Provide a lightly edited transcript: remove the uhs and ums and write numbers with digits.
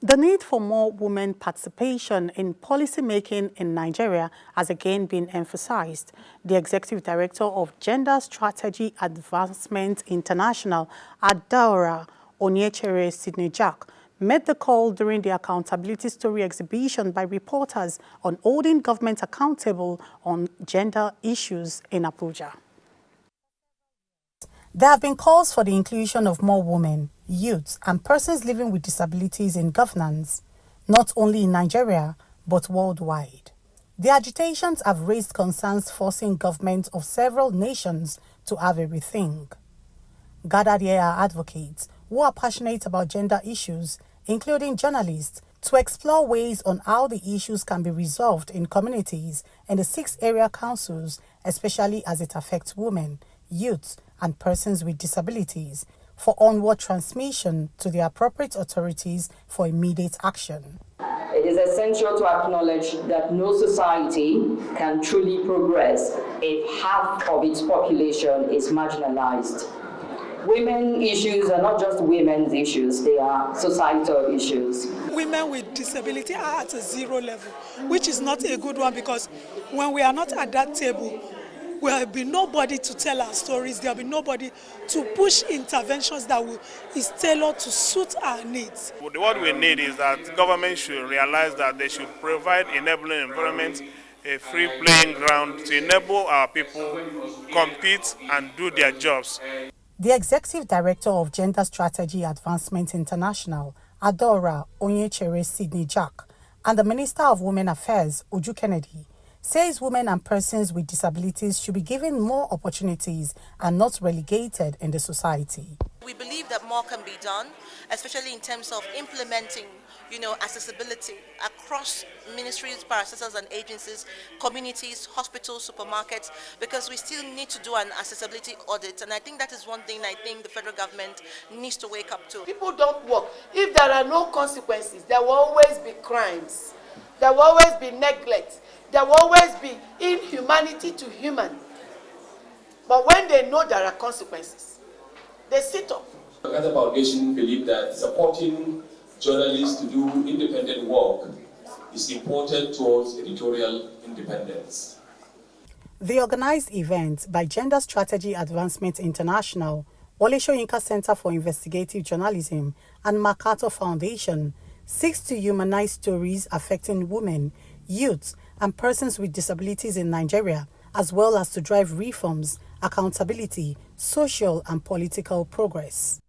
The need for more women participation in policymaking in Nigeria has again been emphasized. The Executive Director of Gender Strategy Advancement International, Adaora Onyechere Sidney Jack, made the call during the Accountability Story exhibition by reporters on holding government accountable on gender issues in Abuja. There have been calls for the inclusion of more women, youths, and persons living with disabilities in governance, not only in Nigeria, but worldwide. The agitations have raised concerns forcing governments of several nations to have a rethink. Gathered here are advocates who are passionate about gender issues, including journalists, to explore ways on how the issues can be resolved in communities and the 6 area councils, especially as it affects women, youths, and persons with disabilities, for onward transmission to the appropriate authorities for immediate action. It is essential to acknowledge that no society can truly progress if half of its population is marginalized. Women issues are not just women's issues, they are societal issues. Women with disability are at a 0 level, which is not a good one, because when we are not at that table, there will be nobody to tell our stories, there will be nobody to push interventions that is tailored to suit our needs. What we need is that government should realize that they should provide enabling environment, a free playing ground to enable our people compete and do their jobs. The Executive Director of Gender Strategy Advancement International, Adaora Onyechere Sidney Jack, and the Minister of Women Affairs, Uju Kennedy, says women and persons with disabilities should be given more opportunities and not relegated in the society. We believe that more can be done, especially in terms of implementing, accessibility across ministries, parastatals and agencies, communities, hospitals, supermarkets, because we still need to do an accessibility audit. And I think that is one thing I think the federal government needs to wake up to. People don't work. If there are no consequences, there will always be crimes. There will always be neglect. There will always be inhumanity to human. But when they know there are consequences, they sit up. The Carter Foundation believes that supporting journalists to do independent work is important towards editorial independence. The organized event by Gender Strategy Advancement International, Wole Soyinka Center for Investigative Journalism, and MacArthur Foundation seeks to humanize stories affecting women, youths, and persons with disabilities in Nigeria, as well as to drive reforms, accountability, social and political progress.